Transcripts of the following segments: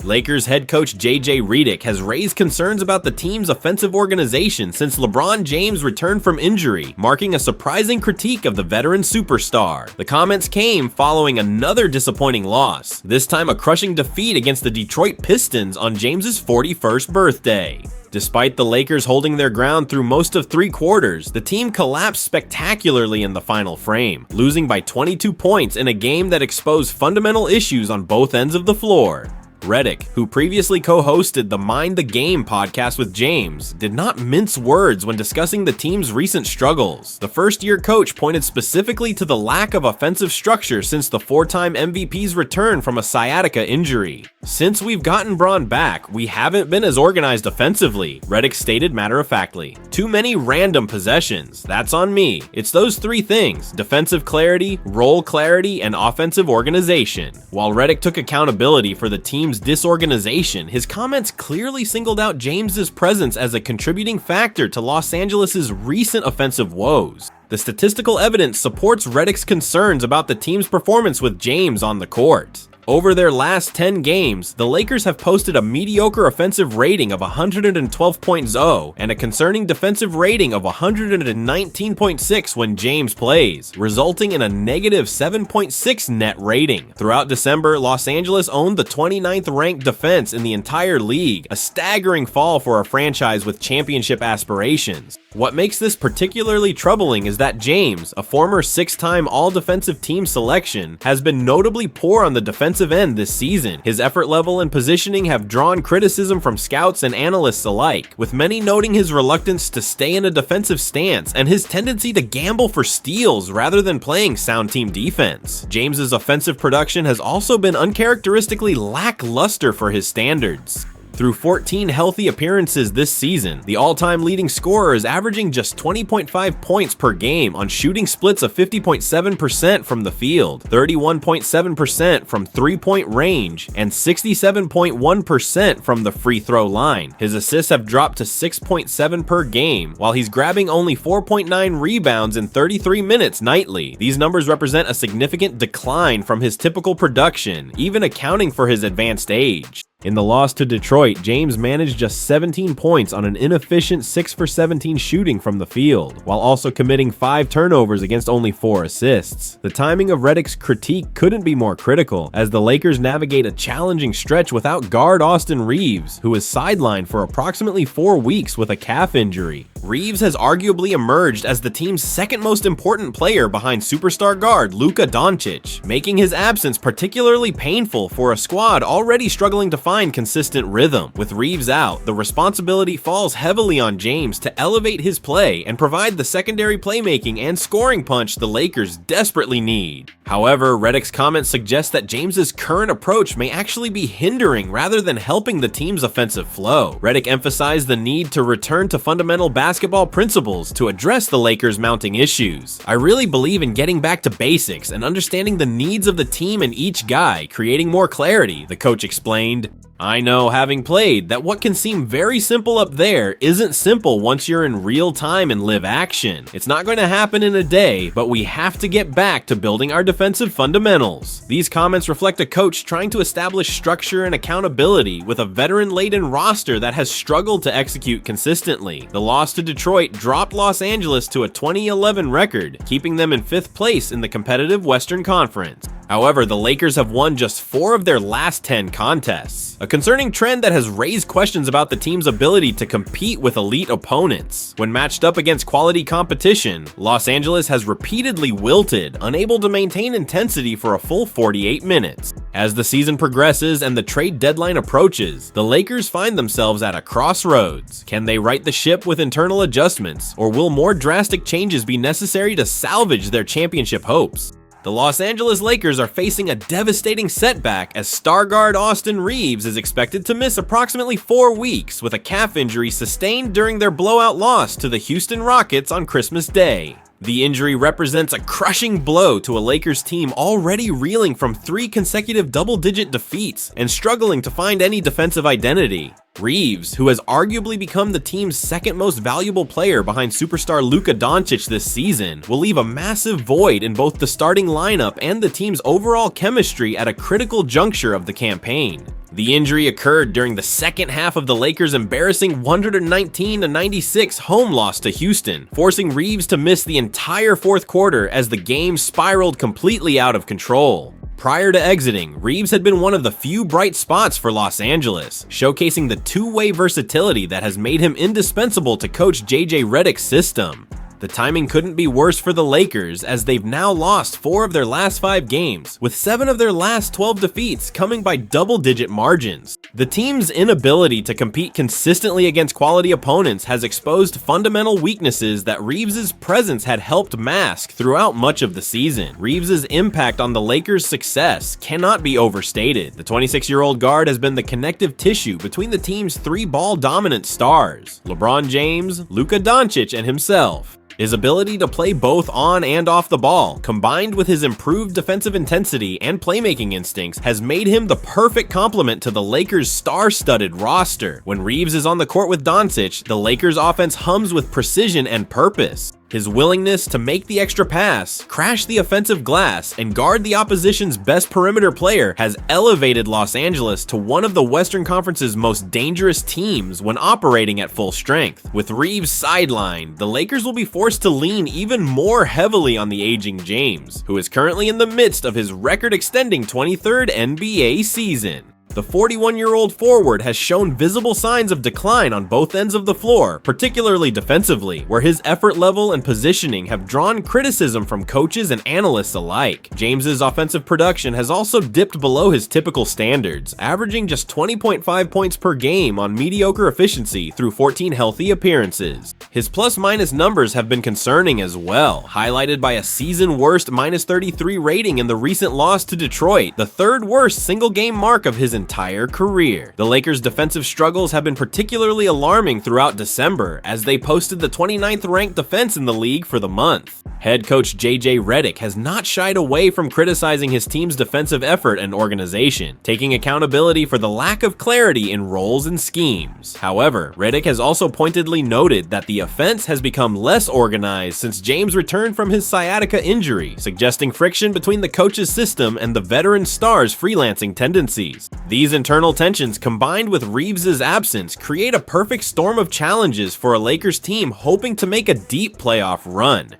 Lakers head coach JJ Redick has raised concerns about the team's offensive organization since LeBron James returned from injury, marking a surprising critique of the veteran superstar. The comments came following another disappointing loss, this time a crushing defeat against the Detroit Pistons on James's 41st birthday. Despite the Lakers holding their ground through most of 3 quarters, the team collapsed spectacularly in the final frame, losing by 22 points in a game that exposed fundamental issues on both ends of the floor. Redick, who previously co-hosted the Mind the Game podcast with James, did not mince words when discussing the team's recent struggles. The first-year coach pointed specifically to the lack of offensive structure since the 4-time MVP's return from a sciatica injury. "Since we've gotten Bron back, we haven't been as organized offensively," Redick stated matter-of-factly. "Too many random possessions. That's on me. It's those 3 things: defensive clarity, role clarity, and offensive organization." While Redick took accountability for the team's disorganization, his comments clearly singled out James's presence as a contributing factor to Los Angeles' recent offensive woes. The statistical evidence supports Redick's concerns about the team's performance with James on the court. Over their last 10 games, the Lakers have posted a mediocre offensive rating of 112.0 and a concerning defensive rating of 119.6 when James plays, resulting in a negative 7.6 net rating. Throughout December, Los Angeles owned the 29th ranked defense in the entire league, a staggering fall for a franchise with championship aspirations. What makes this particularly troubling is that James, a former 6-time all-defensive team selection, has been notably poor on the defensive end this season. His effort level and positioning have drawn criticism from scouts and analysts alike, with many noting his reluctance to stay in a defensive stance and his tendency to gamble for steals rather than playing sound team defense. James's offensive production has also been uncharacteristically lackluster for his standards. Through 14 healthy appearances this season, the all-time leading scorer is averaging just 20.5 points per game on shooting splits of 50.7% from the field, 31.7% from three-point range, and 67.1% from the free throw line. His assists have dropped to 6.7 per game, while he's grabbing only 4.9 rebounds in 33 minutes nightly. These numbers represent a significant decline from his typical production, even accounting for his advanced age. In the loss to Detroit, James managed just 17 points on an inefficient 6 for 17 shooting from the field, while also committing 5 turnovers against only 4 assists. The timing of Redick's critique couldn't be more critical, as the Lakers navigate a challenging stretch without guard Austin Reaves, who is sidelined for approximately 4 weeks with a calf injury. Reaves has arguably emerged as the team's second most important player behind superstar guard Luka Doncic, making his absence particularly painful for a squad already struggling to find consistent rhythm. With Reaves out, the responsibility falls heavily on James to elevate his play and provide the secondary playmaking and scoring punch the Lakers desperately need. However, Redick's comments suggest that James's current approach may actually be hindering rather than helping the team's offensive flow. Redick emphasized the need to return to fundamental basketball principles to address the Lakers' mounting issues. "I really believe in getting back to basics and understanding the needs of the team and each guy, creating more clarity," the coach explained. "I know, having played, that what can seem very simple up there isn't simple once you're in real time and live action. It's not going to happen in a day, but we have to get back to building our defensive fundamentals." These comments reflect a coach trying to establish structure and accountability with a veteran-laden roster that has struggled to execute consistently. The loss to Detroit dropped Los Angeles to a 2011 record, keeping them in 5th place in the competitive Western Conference. However, the Lakers have won just 4 of their last 10 contests, a concerning trend that has raised questions about the team's ability to compete with elite opponents. When matched up against quality competition, Los Angeles has repeatedly wilted, unable to maintain intensity for a full 48 minutes. As the season progresses and the trade deadline approaches, the Lakers find themselves at a crossroads. Can they right the ship with internal adjustments, or will more drastic changes be necessary to salvage their championship hopes? The Los Angeles Lakers are facing a devastating setback as star guard Austin Reaves is expected to miss approximately 4 weeks with a calf injury sustained during their blowout loss to the Houston Rockets on Christmas Day. The injury represents a crushing blow to a Lakers team already reeling from 3 consecutive double-digit defeats and struggling to find any defensive identity. Reaves, who has arguably become the team's second most valuable player behind superstar Luka Doncic this season, will leave a massive void in both the starting lineup and the team's overall chemistry at a critical juncture of the campaign. The injury occurred during the second half of the Lakers' embarrassing 119-96 home loss to Houston, forcing Reaves to miss the entire fourth quarter as the game spiraled completely out of control. Prior to exiting, Reaves had been one of the few bright spots for Los Angeles, showcasing the two-way versatility that has made him indispensable to coach JJ Redick's system. The timing couldn't be worse for the Lakers, as they've now lost 4 of their last 5 games, with 7 of their last 12 defeats coming by double-digit margins. The team's inability to compete consistently against quality opponents has exposed fundamental weaknesses that Reaves' presence had helped mask throughout much of the season. Reaves' impact on the Lakers' success cannot be overstated. The 26-year-old guard has been the connective tissue between the team's 3 ball-dominant stars, LeBron James, Luka Doncic, and himself. His ability to play both on and off the ball, combined with his improved defensive intensity and playmaking instincts, has made him the perfect complement to the Lakers' star-studded roster. When Reaves is on the court with Doncic, the Lakers' offense hums with precision and purpose. His willingness to make the extra pass, crash the offensive glass, and guard the opposition's best perimeter player has elevated Los Angeles to one of the Western Conference's most dangerous teams when operating at full strength. With Reaves sidelined, the Lakers will be forced to lean even more heavily on the aging James, who is currently in the midst of his record-extending 23rd NBA season. The 41-year-old forward has shown visible signs of decline on both ends of the floor, particularly defensively, where his effort level and positioning have drawn criticism from coaches and analysts alike. James's offensive production has also dipped below his typical standards, averaging just 20.5 points per game on mediocre efficiency through 14 healthy appearances. His plus-minus numbers have been concerning as well, highlighted by a season-worst -33 rating in the recent loss to Detroit, the third-worst single-game mark of his entire career. The Lakers' defensive struggles have been particularly alarming throughout December, as they posted the 29th ranked defense in the league for the month. Head coach JJ Redick has not shied away from criticizing his team's defensive effort and organization, taking accountability for the lack of clarity in roles and schemes. However, Redick has also pointedly noted that the offense has become less organized since James returned from his sciatica injury, suggesting friction between the coach's system and the veteran star's freelancing tendencies. These internal tensions, combined with Reaves' absence, create a perfect storm of challenges for a Lakers team hoping to make a deep playoff run.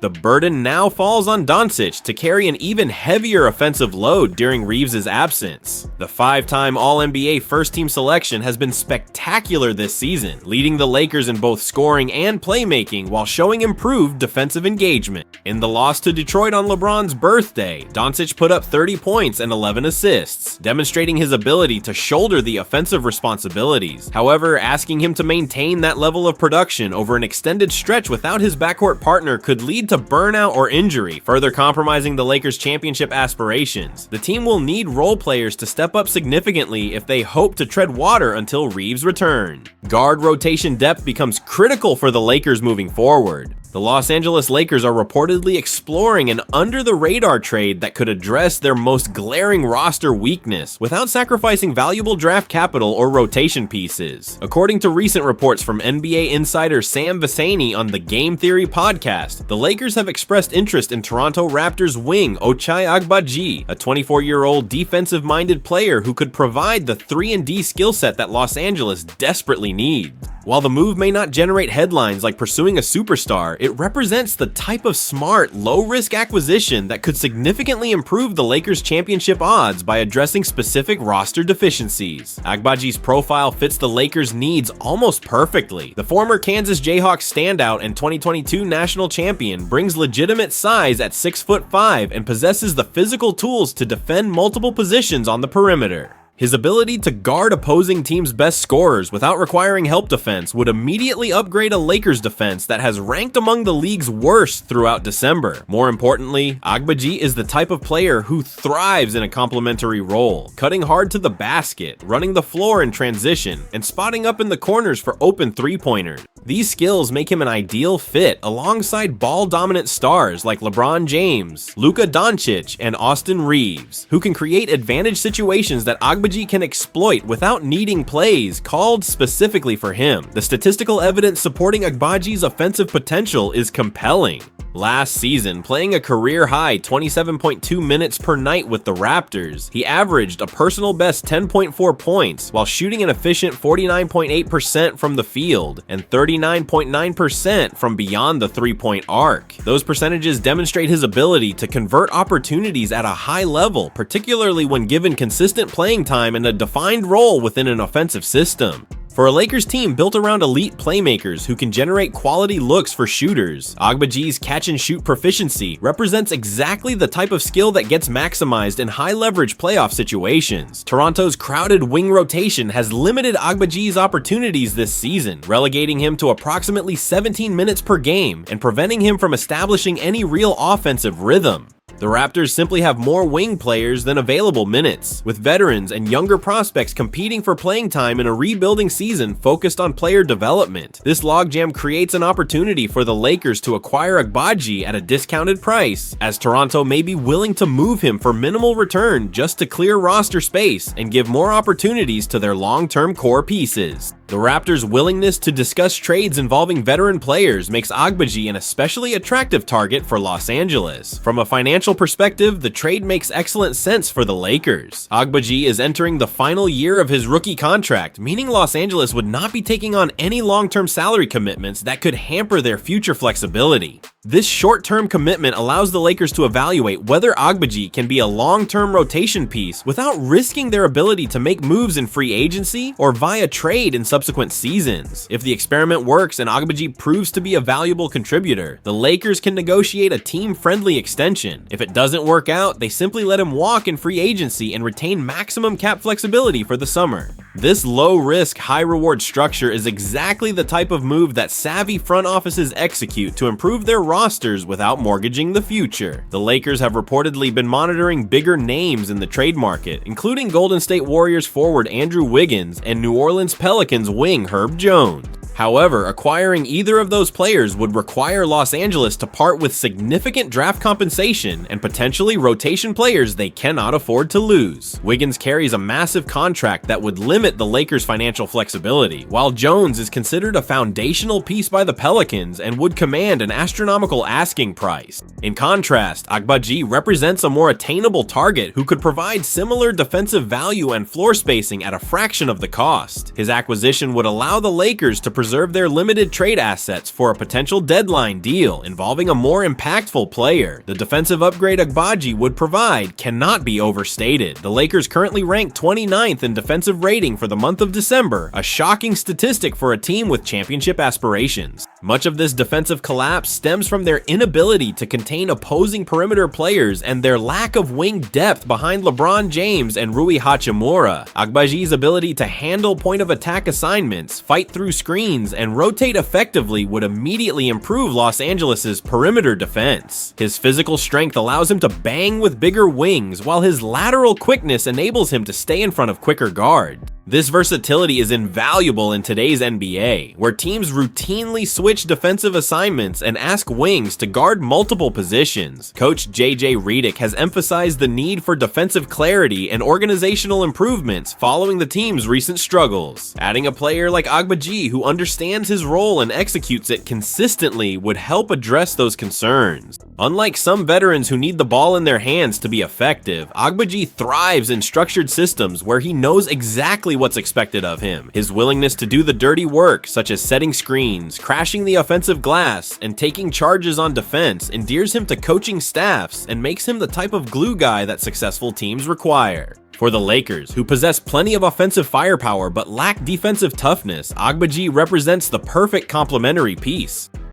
The burden now falls on Doncic to carry an even heavier offensive load during Reaves' absence. The 5-time All-NBA first-team selection has been spectacular this season, leading the Lakers in both scoring and playmaking while showing improved defensive engagement. In the loss to Detroit on LeBron's birthday, Doncic put up 30 points and 11 assists, demonstrating his ability to shoulder the offensive responsibilities. However, asking him to maintain that level of production over an extended stretch without his backcourt partner could lead to burnout or injury, further compromising the Lakers' championship aspirations. The team will need role players to step up significantly if they hope to tread water until Reaves' return. Guard rotation depth becomes critical for the Lakers moving forward. The Los Angeles Lakers are reportedly exploring an under-the-radar trade that could address their most glaring roster weakness without sacrificing valuable draft capital or rotation pieces. According to recent reports from NBA insider Sam Vecenie on the Game Theory podcast, the Lakers have expressed interest in Toronto Raptors wing Ochai Agbaji, a 24-year-old defensive-minded player who could provide the 3-and-D skill set that Los Angeles desperately needs. While the move may not generate headlines like pursuing a superstar, it represents the type of smart, low-risk acquisition that could significantly improve the Lakers' championship odds by addressing specific roster deficiencies. Agbaji's profile fits the Lakers' needs almost perfectly. The former Kansas Jayhawks standout and 2022 national champion brings legitimate size at 6'5" and possesses the physical tools to defend multiple positions on the perimeter. His ability to guard opposing teams' best scorers without requiring help defense would immediately upgrade a Lakers defense that has ranked among the league's worst throughout December. More importantly, Agbaji is the type of player who thrives in a complementary role, cutting hard to the basket, running the floor in transition, and spotting up in the corners for open three-pointers. These skills make him an ideal fit alongside ball-dominant stars like LeBron James, Luka Doncic, and Austin Reaves, who can create advantage situations that Agbaji can exploit without needing plays called specifically for him. The statistical evidence supporting Agbaji's offensive potential is compelling. Last season, playing a career-high 27.2 minutes per night with the Raptors, he averaged a personal best 10.4 points while shooting an efficient 49.8% from the field and 39.9% from beyond the three-point arc. Those percentages demonstrate his ability to convert opportunities at a high level, particularly when given consistent playing time and a defined role within an offensive system. For a Lakers team built around elite playmakers who can generate quality looks for shooters, Agbaji's catch-and-shoot proficiency represents exactly the type of skill that gets maximized in high-leverage playoff situations. Toronto's crowded wing rotation has limited Agbaji's opportunities this season, relegating him to approximately 17 minutes per game and preventing him from establishing any real offensive rhythm. The Raptors simply have more wing players than available minutes, with veterans and younger prospects competing for playing time in a rebuilding season focused on player development. This logjam creates an opportunity for the Lakers to acquire Agbaji at a discounted price, as Toronto may be willing to move him for minimal return just to clear roster space and give more opportunities to their long-term core pieces. The Raptors' willingness to discuss trades involving veteran players makes Agbaji an especially attractive target for Los Angeles. From a financial perspective, the trade makes excellent sense for the Lakers. Agbaji is entering the final year of his rookie contract, meaning Los Angeles would not be taking on any long-term salary commitments that could hamper their future flexibility. This short-term commitment allows the Lakers to evaluate whether Agbaji can be a long-term rotation piece without risking their ability to make moves in free agency or via trade in subsequent seasons. If the experiment works and Agbaji proves to be a valuable contributor, the Lakers can negotiate a team-friendly extension. If it doesn't work out, they simply let him walk in free agency and retain maximum cap flexibility for the summer. This low-risk, high-reward structure is exactly the type of move that savvy front offices execute to improve their rosters without mortgaging the future. The Lakers have reportedly been monitoring bigger names in the trade market, including Golden State Warriors forward Andrew Wiggins and New Orleans Pelicans wing Herb Jones. However, acquiring either of those players would require Los Angeles to part with significant draft compensation and potentially rotation players they cannot afford to lose. Wiggins carries a massive contract that would limit the Lakers' financial flexibility, while Jones is considered a foundational piece by the Pelicans and would command an astronomical asking price. In contrast, Agbaji represents a more attainable target who could provide similar defensive value and floor spacing at a fraction of the cost. His acquisition would allow the Lakers to preserve their limited trade assets for a potential deadline deal involving a more impactful player. The defensive upgrade Agbaji would provide cannot be overstated. The Lakers currently rank 29th in defensive rating for the month of December, a shocking statistic for a team with championship aspirations. Much of this defensive collapse stems from their inability to contain opposing perimeter players and their lack of wing depth behind LeBron James and Rui Hachimura. Agbaji's ability to handle point-of-attack assignments, fight through screens, and rotate effectively would immediately improve Los Angeles' perimeter defense. His physical strength allows him to bang with bigger wings, while his lateral quickness enables him to stay in front of quicker guards. This versatility is invaluable in today's NBA, where teams routinely switch defensive assignments and ask wings to guard multiple positions. Coach J.J. Redick has emphasized the need for defensive clarity and organizational improvements following the team's recent struggles. Adding a player like Agbaji who understands his role and executes it consistently would help address those concerns. Unlike some veterans who need the ball in their hands to be effective, Agbaji thrives in structured systems where he knows exactly what's expected of him. His willingness to do the dirty work, such as setting screens, crashing the offensive glass, and taking charges on defense, endears him to coaching staffs and makes him the type of glue guy that successful teams require. For the Lakers, who possess plenty of offensive firepower but lack defensive toughness, Agbaji represents the perfect complementary piece.